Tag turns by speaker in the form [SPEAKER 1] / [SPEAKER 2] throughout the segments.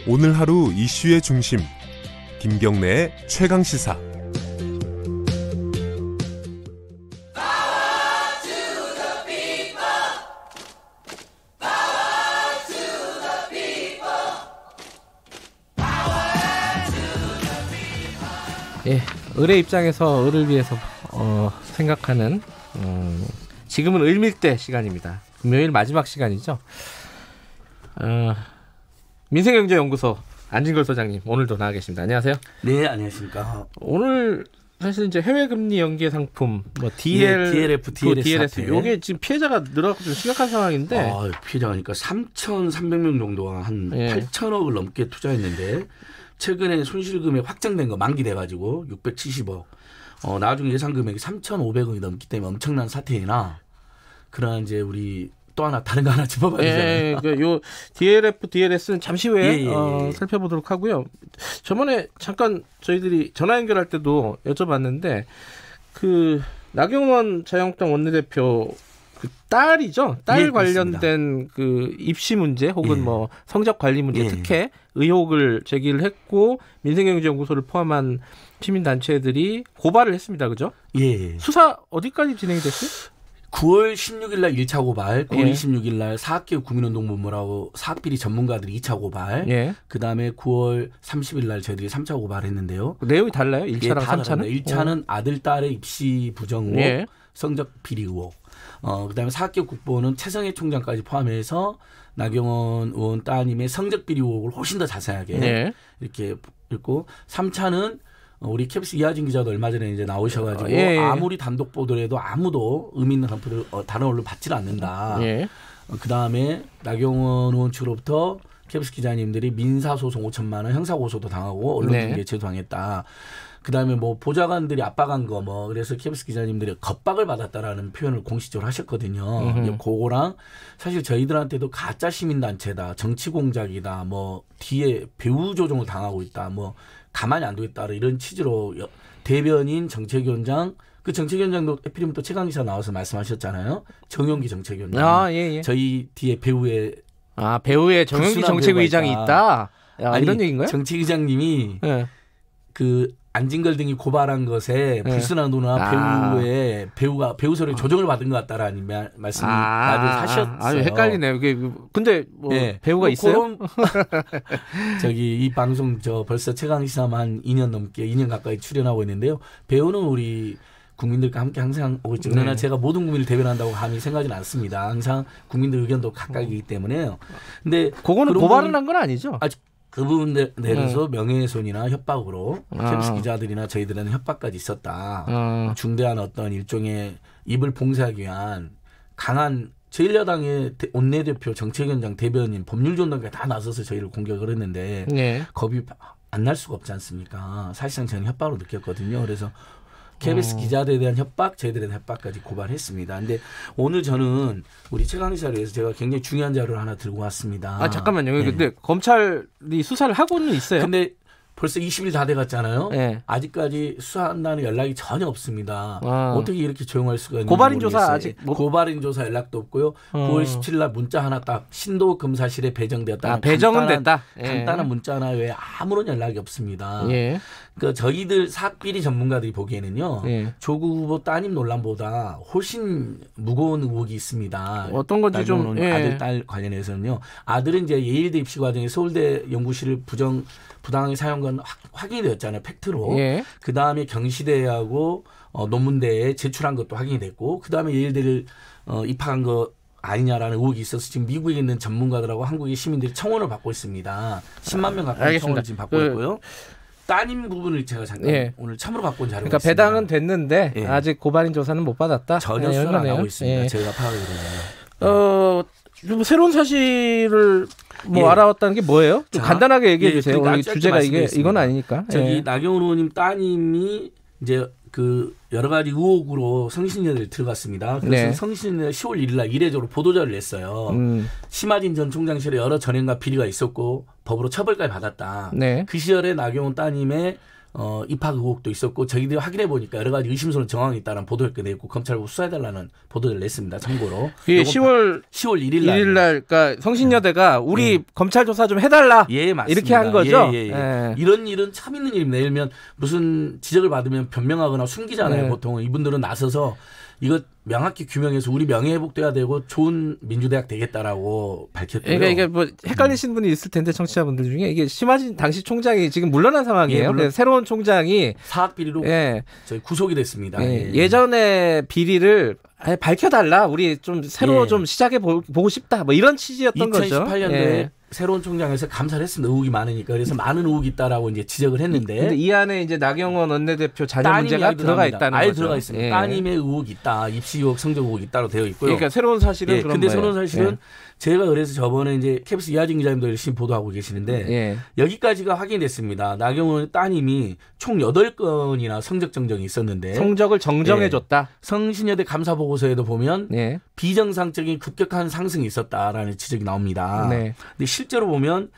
[SPEAKER 1] 오늘 하루 이슈의 중심 김경래의 최강시사.
[SPEAKER 2] 예, 을의 입장에서 을을 위해서 생각하는 지금은 을밀대 시간입니다. 금요일 마지막 시간이죠. 민생경제연구소 안진걸 소장님 오늘도 나와 계십니다. 안녕하세요.
[SPEAKER 3] 네, 안녕하십니까.
[SPEAKER 2] 오늘 사실 이제 해외 금리 연계 상품 뭐 DLF, DLS 이게 지금 피해자가 늘어나고 좀 심각한 상황인데.
[SPEAKER 3] 피해자니까 3,300명 정도가 한 8천억을 넘게 투자했는데 최근에 손실금액 확정된 거 만기돼가지고 670억. 나중에 예상 금액이 3,500억이 넘기 때문에 엄청난 사태이나 그러나 이제 우리 또 하나 다른 거 하나 짚어봐야 되잖아요.
[SPEAKER 2] 그러니까 요 DLF, DLS는 잠시 후에 살펴보도록 하고요. 저번에 잠깐 저희들이 전화 연결할 때도 여쭤봤는데 그 나경원 자유한국당 원내대표 그 딸이죠. 딸 관련된 그 입시 문제 혹은 뭐 성적 관리 문제 특혜 의혹을 제기를 했고 민생경제연구소를 포함한 시민단체들이 고발을 했습니다. 그죠?
[SPEAKER 3] 예.
[SPEAKER 2] 수사 어디까지 진행이 됐어요?
[SPEAKER 3] 9월 16일 날 1차 고발, 9월 26일 날 사학개혁 국민운동본부라고 사학비리 전문가들이 2차 고발, 그다음에 9월 30일 날 저희들이 3차 고발했는데요.
[SPEAKER 2] 내용이 달라요? 1차랑 3차는?
[SPEAKER 3] 1차는 아들, 딸의 입시 부정 의혹, 성적 비리 의혹. 그다음에 사학개혁 국보는 최성해 총장까지 포함해서 나경원 의원 따님의 성적 비리 의혹을 훨씬 더 자세하게 이렇게 읽고 3차는 우리 KBS 이하진 기자도 얼마 전에 이제 나오셔가지고 아무리 단독 보도를 해도 아무도 의미 있는 한표를 다른 언론 받지를 않는다. 그 다음에 나경원 의원 측으로부터 KBS 기자님들이 민사소송 5천만 원, 형사고소도 당하고 언론중재 제소당했다. 그 다음에 뭐 보좌관들이 압박한 거 뭐 그래서 KBS 기자님들이 겁박을 받았다라는 표현을 공식적으로 하셨거든요. 그거랑 사실 저희들한테도 가짜 시민단체다, 정치 공작이다, 뭐 뒤에 배후 조종을 당하고 있다, 뭐 가만히 안 두겠다 이런 취지로 대변인 정책위원장 그 정책위원장도 에피리면 또 최강기사 나와서 말씀하셨잖아요. 정용기 정책위원장. 저희 뒤에 배우의
[SPEAKER 2] 정용기 정책위의장이 있다. 이런 얘기인가요?
[SPEAKER 3] 정책위장님이 그 안진걸 등이 고발한 것에 불순한 누나 배우가 배우 소리 조정을 받은 것 같다라는 말씀을 하셨어요.
[SPEAKER 2] 아주 헷갈리네요. 근데 뭐 배우가 있어요?
[SPEAKER 3] 저기 이 방송 벌써 최강시사만 2년 넘게 2년 가까이 출연하고 있는데요. 배우는 우리 국민들과 함께 항상 오고 있죠. 그러나 제가 모든 국민을 대변한다고 감히 생각하지는 않습니다. 항상 국민들 의견도 각각이기 때문에요. 근데
[SPEAKER 2] 그거는 고발은 한 건 아니죠?
[SPEAKER 3] 그 부분 내려서 명예훼손이나 협박으로 KBS 기자들이나 저희들은 협박까지 있었다. 중대한 어떤 일종의 입을 봉쇄하기 위한 강한 제1야당의 원내대표, 정책위원장, 대변인, 법률전담까지 다 나서서 저희를 공격을 했는데 겁이 안 날 수가 없지 않습니까? 사실상 저는 협박으로 느꼈거든요. 그래서 KBS 기자들에 대한 협박, 저희들에 대한 협박까지 고발했습니다. 근데 오늘 저는 우리 최강시사를 위해서 제가 굉장히 중요한 자료를 하나 들고 왔습니다.
[SPEAKER 2] 잠깐만요. 근데 검찰이 수사를 하고는 있어요?
[SPEAKER 3] 근데 벌써 20일 다 돼갔잖아요. 아직까지 수사한다는 연락이 전혀 없습니다. 어떻게 이렇게 조용할 수가 있는지
[SPEAKER 2] 고발인
[SPEAKER 3] 모르겠어요.
[SPEAKER 2] 조사 아직
[SPEAKER 3] 고발인 조사 연락도 없고요. 9월 17일 날 문자 하나 딱 신도 검사실에 배정되었다.
[SPEAKER 2] 배정은 됐다.
[SPEAKER 3] 간단한 문자 하나 외에 아무런 연락이 없습니다. 그러니까 저희들 사학비리 전문가들이 보기에는요. 조국 후보 따님 논란보다 훨씬 무거운 의혹이 있습니다.
[SPEAKER 2] 어떤 건지 좀
[SPEAKER 3] 아들, 딸 관련해서는요. 아들은 이제 예일대 입시 과정에 서울대 연구실을 부당하게 사용한 건 확인이 되었잖아요. 팩트로. 그다음에 경시대하고 논문대에 제출한 것도 확인이 됐고 그다음에 예일대를 입학한 거 아니냐라는 의혹이 있어서 지금 미국에 있는 전문가들하고 한국의 시민들이 청원을 받고 있습니다. 10만 명 가까이 청원을 지금 받고 있고요. 따님 부분을 제가 잠깐 오늘 참으로 갖고 온 자료가
[SPEAKER 2] 그러니까
[SPEAKER 3] 있습니다.
[SPEAKER 2] 배당은 됐는데 아직 고발인 조사는 못 받았다.
[SPEAKER 3] 전혀 수사를 안 하고 있습니다. 제가 파악이 되네요.
[SPEAKER 2] 새로운 사실을 알아왔다는 게 뭐예요? 좀 간단하게 얘기해 주세요. 오늘 주제가 이건 아니니까.
[SPEAKER 3] 저기 나경원 의원님 따님이 이제 그 여러 가지 의혹으로 성신여대를 들어갔습니다. 그래서 성신여대 10월 1일 날 이례적으로 보도자를 냈어요. 심하진 전 총장실에 여러 전횡과 비리가 있었고 법으로 처벌까지 받았다. 그 시절에 나경원 따님의 입학 의혹도 있었고 저희들이 확인해 보니까 여러 가지 의심스러운 정황이 있다는 보도를 내고 검찰국 수사해달라는 보도를 냈습니다. 참고로.
[SPEAKER 2] 그게 10월 1일 날 그러니까 성신여대가 우리 검찰 조사 좀 해달라.
[SPEAKER 3] 예, 맞습니다.
[SPEAKER 2] 이렇게 한 거죠.
[SPEAKER 3] 이런 일은 참 있는 일입니다. 예를 들면 무슨 지적을 받으면 변명하거나 숨기잖아요. 보통은 이분들은 나서서 이거 명확히 규명해서 우리 명예 회복돼야 되고 좋은 민주대학 되겠다라고 밝혔고요.
[SPEAKER 2] 그러니까 이게 뭐 헷갈리시는 분이 있을 텐데 청취자분들 중에 이게 심하진 당시 총장이 지금 물러난 상황이에요. 물론 새로운 총장이
[SPEAKER 3] 사학 비리로 저희 구속이 됐습니다.
[SPEAKER 2] 예전에 비리를 밝혀달라. 우리 좀 새로 좀 시작해 보고 싶다. 뭐 이런 취지였던 거죠.
[SPEAKER 3] 2018년도에 새로운 총장에서 감사를 했습니다. 의혹이 많으니까. 그래서 많은 의혹이 있다라고 이제 지적을 했는데.
[SPEAKER 2] 근데 이 안에 이제 나경원 원내대표 자녀 문제가 들어가 있다는 거죠.
[SPEAKER 3] 들어가 있습니다. 따님의 의혹이 있다. 입시 의혹, 성적 의혹이 있다고 되어 있고요.
[SPEAKER 2] 그러니까 새로운 사실은 그런
[SPEAKER 3] 근데 새로운 사실은 제가 그래서 저번에 이제 KBS 이하진 기자님도 열심히 보도하고 계시는데 여기까지가 확인됐습니다. 나경원 따님이 총 8건이나 성적 정정이 있었는데
[SPEAKER 2] 성적을 정정해줬다.
[SPEAKER 3] 성신여대 감사 보고서에도 보면 비정상적인 급격한 상승이 있었다라는 지적이 나옵니다. 근데 실제로 보면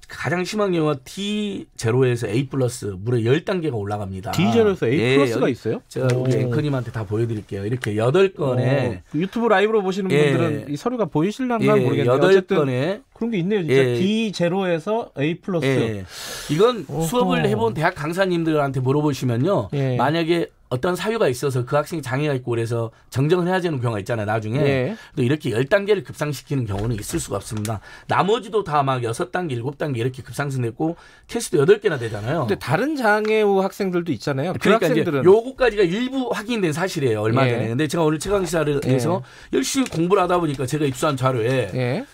[SPEAKER 3] 가장 심한 경우가 D0에서 A 플러스 무려 10단계가 올라갑니다.
[SPEAKER 2] D0에서 A 플러스가 있어요?
[SPEAKER 3] 제가 우리 앵커님한테 다 보여드릴게요. 이렇게 8건에
[SPEAKER 2] 유튜브 라이브로 보시는 분들은 이 서류가 보이실랑가 모르겠는데 8건에 그런 게 있네요. 진짜 D0에서 A 플러스.
[SPEAKER 3] 이건 수업을 해본 대학 강사님들한테 물어보시면요. 만약에 어떤 사유가 있어서 그 학생이 장애가 있고 그래서 정정을 해야 되는 경우가 있잖아요. 나중에. 또 이렇게 10단계를 급상시키는 경우는 있을 수가 없습니다. 나머지도 다 막 6단계, 7단계 이렇게 급상승됐고 캐스도 8개나 되잖아요.
[SPEAKER 2] 근데 다른 장애우 학생들도 있잖아요.
[SPEAKER 3] 그러니까
[SPEAKER 2] 학생들은.
[SPEAKER 3] 요거까지가 일부 확인된 사실이에요. 얼마 전에. 근데 제가 오늘 최강시사를 해서 열심히 공부를 하다 보니까 제가 입수한 자료에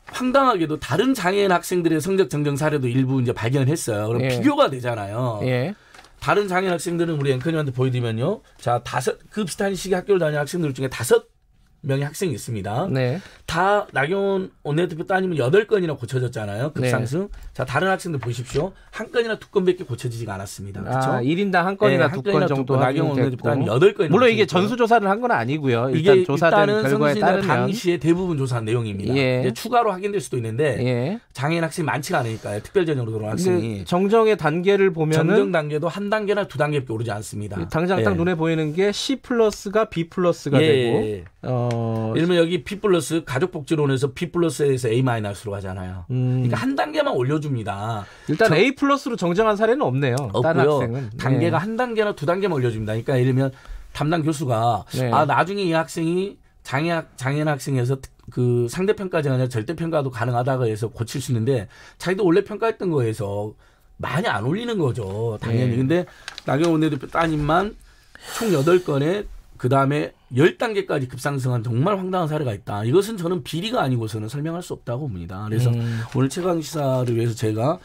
[SPEAKER 3] 황당하게도 다른 장애인 학생들의 성적 정정 사례도 일부 이제 발견했어요. 그럼 비교가 되잖아요. 다른 장애인 학생들은 우리 앵커님한테 보여드리면요. 자, 그 비슷한 시기 학교를 다니는 학생들 중에 5명의 학생이 있습니다. 다 나경원 원내대표 따님은 8건이나 고쳐졌잖아요. 급상승. 자, 다른 학생들 보십시오. 한 건이나 2건밖에 고쳐지지가 않았습니다. 그렇죠?
[SPEAKER 2] 1인당 한 건이나 2건 정도
[SPEAKER 3] 나경원 원내대표 따님 8건이나
[SPEAKER 2] 물론 이게 전수조사를 한 건 아니고요. 일단 조사된 결과에 따르면
[SPEAKER 3] 당시에 대부분 조사한 내용입니다. 이제 추가로 확인될 수도 있는데 장애인 학생이 많지가 않으니까요. 특별 전형으로 들어온 학생이.
[SPEAKER 2] 정정의 단계를 보면은
[SPEAKER 3] 정정 단계도 한 단계나 2단계밖에 오르지 않습니다.
[SPEAKER 2] 당장 딱 눈에 보이는 게 C 플러스가 B 플러스가 되고
[SPEAKER 3] 예를 들면 여기 B 플러스 가족복지론에서 B 플러스에서 A 마이너스로 가잖아요. 그러니까 한 단계만 올려줍니다.
[SPEAKER 2] 일단 A 플러스로 정정한 사례는 없네요. 다른 학생은.
[SPEAKER 3] 단계가 한 단계나 2단계만 올려줍니다. 그러니까 예를 들면 담당 교수가 나중에 이 학생이 장애인 학생에서 그 상대평가제가 아니라 절대평가도 가능하다고 해서 고칠 수 있는데 자기도 원래 평가했던 거에서 많이 안 올리는 거죠. 당연히. 근데 나경원 원내대표 따님만 총 8건에 그다음에 10단계까지 급상승한 정말 황당한 사례가 있다. 이것은 저는 비리가 아니고서는 설명할 수 없다고 봅니다. 그래서 오늘 최강시사를 위해서 제가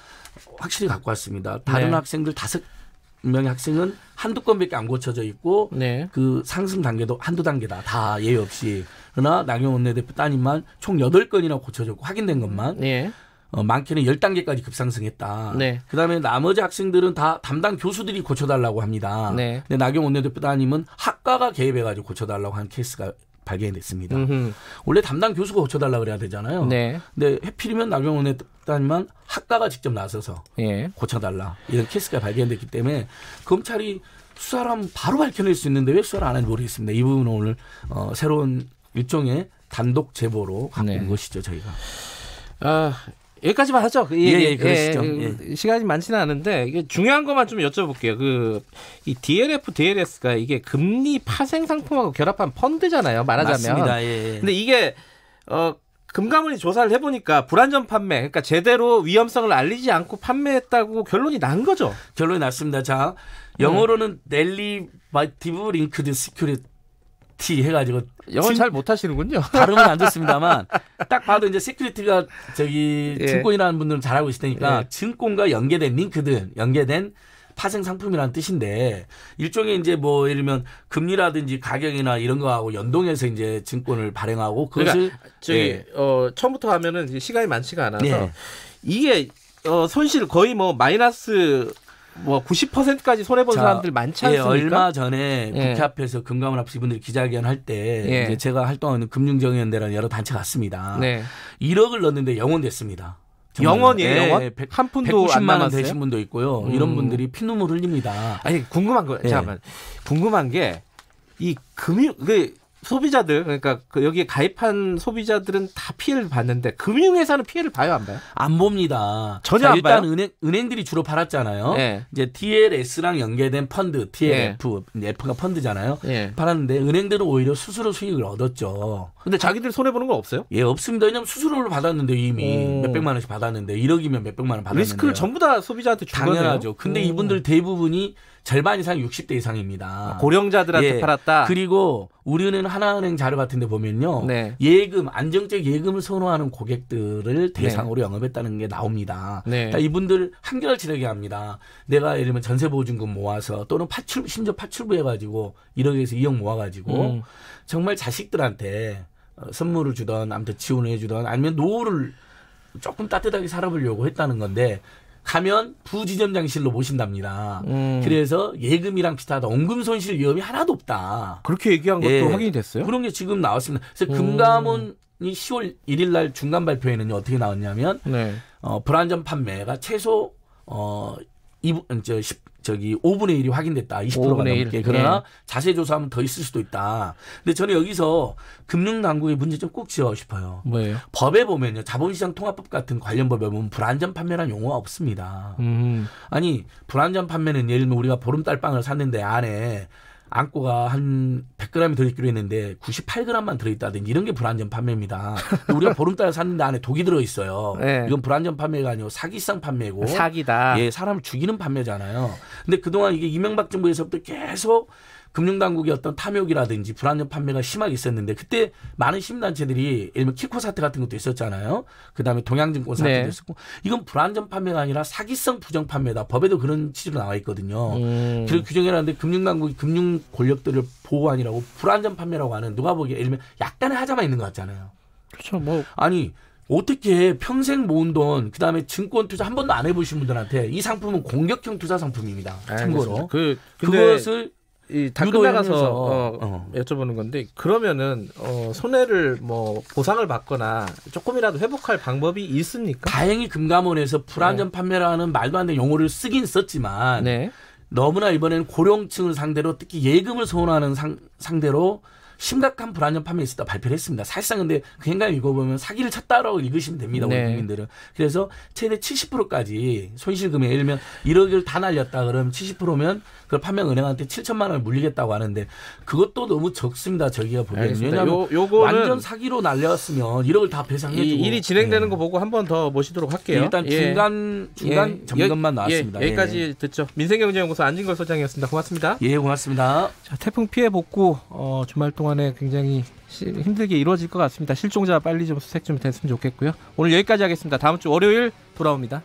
[SPEAKER 3] 확실히 갖고 왔습니다. 다른 학생들 5명의 학생은 한두 건밖에 안 고쳐져 있고 그 상승 단계도 한두 단계다. 다 예외 없이. 그러나 나경원 원내대표 따님만 총 8건이나 고쳐졌고 확인된 것만 많게는 10단계까지 급상승했다. 그다음에 나머지 학생들은 다 담당 교수들이 고쳐달라고 합니다. 근데 나경원 원내대표 따님은 학과가 개입해가지고 고쳐달라고 한 케이스가 발견됐습니다. 원래 담당 교수가 고쳐달라고 그래야 되잖아요. 근데 해필이면 나경원 원내대표 따님만 학과가 직접 나서서 고쳐달라. 이런 케이스가 발견됐기 때문에 검찰이 수사를 하면 바로 밝혀낼 수 있는데 왜 수사를 안 하는지 모르겠습니다. 이 부분은 오늘 새로운 일종의 단독 제보로 갖고 온 것이죠. 저희가.
[SPEAKER 2] 여기까지만 하죠.
[SPEAKER 3] 그러시죠.
[SPEAKER 2] 시간이 많지는 않은데 이게 중요한 것만 좀 여쭤볼게요. 이 DLF, DLS가 이게 금리 파생 상품하고 결합한 펀드잖아요. 말하자면.
[SPEAKER 3] 맞습니다.
[SPEAKER 2] 근데 이게 금감원이 조사를 해보니까 불안전 판매, 그러니까 제대로 위험성을 알리지 않고 판매했다고 결론이 난 거죠.
[SPEAKER 3] 결론이 났습니다. 자, 영어로는 Derivative Linked Security 해가지고
[SPEAKER 2] 영어 잘 못하시는군요.
[SPEAKER 3] 발음은 안 좋습니다만 딱 봐도 이제 세큐리티가 증권이라는 분들은 잘 알고 있으니까 증권과 연계된 파생 상품이라는 뜻인데 일종의 이제 뭐 예를 들면 금리라든지 가격이나 이런 거하고 연동해서 이제 증권을 발행하고 그것을
[SPEAKER 2] 처음부터 하면은 이제 시간이 많지가 않아서 이게 손실 거의 뭐 마이너스 90%까지 손해본 사람들 많지 않습니까?
[SPEAKER 3] 얼마 전에 국회 앞에서 금감원 앞에서 이분들이 기자회견 할 때 이제 제가 활동하는 금융정의연대라는 여러 단체 갔습니다. 1억을 넣었는데 영원됐습니다.
[SPEAKER 2] 영원이에요.
[SPEAKER 3] 예,
[SPEAKER 2] 영원? 한 푼도 안
[SPEAKER 3] 190만 원
[SPEAKER 2] 남았어요?
[SPEAKER 3] 되신 분도 있고요. 이런 분들이 피눈물 흘립니다.
[SPEAKER 2] 아니 궁금한 거 잠깐만. 궁금한 게 이 소비자들 그러니까 여기에 가입한 소비자들은 다 피해를 봤는데 금융회사는 피해를 봐요 안 봐요?
[SPEAKER 3] 안 봅니다.
[SPEAKER 2] 전혀 안
[SPEAKER 3] 일단
[SPEAKER 2] 봐요?
[SPEAKER 3] 은행들이 주로 팔았잖아요.
[SPEAKER 2] 네.
[SPEAKER 3] 이제 TLS랑 연계된 펀드, TLF, F가 펀드잖아요. 팔았는데 은행들은 오히려 수수료 수익을 얻었죠.
[SPEAKER 2] 근데 자기들 손해 보는 건 없어요?
[SPEAKER 3] 예, 없습니다. 왜냐면 수수료를 받았는데 이미 몇백만 원씩 받았는데 1억이면 몇백만 원 받았는데
[SPEAKER 2] 리스크를 전부 다 소비자한테 준 거네요.
[SPEAKER 3] 당연하죠. 근데 이분들 대부분이 절반 이상 60대 이상입니다.
[SPEAKER 2] 고령자들한테 팔았다.
[SPEAKER 3] 그리고 우리는 하나은행 자료 같은 데 보면요. 예금, 안정적 예금을 선호하는 고객들을 대상으로 영업했다는 게 나옵니다. 그러니까 이분들 한결 지르게 합니다. 내가 예를 들면 전세보증금 모아서 또는 심지어 파출부 해가지고 1억에서 2억 모아가지고 정말 자식들한테 선물을 주던 아무튼 지원을 해주던 아니면 노후를 조금 따뜻하게 살아보려고 했다는 건데 가면 부지점장실로 모신답니다. 그래서 예금이랑 비슷하다. 원금 손실 위험이 하나도 없다.
[SPEAKER 2] 그렇게 얘기한 것도 확인이 됐어요?
[SPEAKER 3] 그런 게 지금 나왔습니다. 그래서 금감원이 10월 1일 날 중간 발표에는 어떻게 나왔냐면 불안전 판매가 최소 5분의 1이 확인됐다. 20%가 넘게. 그러나 자세 조사하면 더 있을 수도 있다. 근데 저는 여기서 금융당국의 문제 좀 꼭 지적하고 싶어요.
[SPEAKER 2] 뭐예요?
[SPEAKER 3] 법에 보면요. 자본시장 통합법 같은 관련 법에 보면 불안전 판매라는 용어가 없습니다. 아니 불안전 판매는 예를 들면 우리가 보름달 빵을 샀는데 안에 안고가 한 100g이 들어있기로 했는데 98g만 들어있다든지 이런 게 불안전 판매입니다. 우리가 보름달 샀는데 안에 독이 들어있어요. 이건 불안전 판매가 아니고 사기성 판매고
[SPEAKER 2] 사기다.
[SPEAKER 3] 예, 사람을 죽이는 판매잖아요. 근데 그동안 이게 이명박 정부에서부터 계속 금융당국의 어떤 탐욕이라든지 불안전 판매가 심하게 있었는데 그때 많은 시민단체들이 예를 들면 키코 사태 같은 것도 있었잖아요. 그다음에 동양증권 사태도 있었고 이건 불안전 판매가 아니라 사기성 부정 판매다. 법에도 그런 취지로 나와 있거든요. 그리고 규정해놨는데 금융당국이 금융 권력들을 보호하느라고 불안전 판매라고 하는 누가 보기에 예를 들면 약간의 하자만 있는 것 같잖아요.
[SPEAKER 2] 그렇죠. 뭐
[SPEAKER 3] 아니 어떻게 평생 모은 돈 그다음에 증권 투자 한 번도 안 해보신 분들한테 이 상품은 공격형 투자 상품입니다. 참고로 그것을
[SPEAKER 2] 다 끝나가서 여쭤보는 건데 그러면은 손해를 뭐 보상을 받거나 조금이라도 회복할 방법이 있습니까?
[SPEAKER 3] 다행히 금감원에서 불안전 판매라는 말도 안 되는 용어를 쓰긴 썼지만 너무나 이번에는 고령층을 상대로 특히 예금을 선호하는 상대로 심각한 불안전 판매에 있었다 발표를 했습니다. 사실상 근데 그 행간 읽어보면 사기를 쳤다라고 읽으시면 됩니다. 우리 국민들은. 그래서 최대 70%까지 손실금액 예를 들면 1억을 다 날렸다 그러면 70%면 그걸 판매한 은행한테 7천만 원을 물리겠다고 하는데 그것도 너무 적습니다. 저희가 보기에는. 왜냐하면 완전 사기로 날렸으면 1억을 다 배상해 주고.
[SPEAKER 2] 일이 진행되는 거 보고 한 번 더 모시도록 할게요.
[SPEAKER 3] 일단 중간 점검만 나왔습니다.
[SPEAKER 2] 여기까지 듣죠. 민생경제연구소 안진걸 소장이었습니다. 고맙습니다.
[SPEAKER 3] 예, 고맙습니다.
[SPEAKER 2] 자, 태풍 피해 복구 주말 동안에 굉장히 힘들게 이루어질 것 같습니다. 실종자 빨리 좀 수색 좀 됐으면 좋겠고요. 오늘 여기까지 하겠습니다. 다음 주 월요일 돌아옵니다.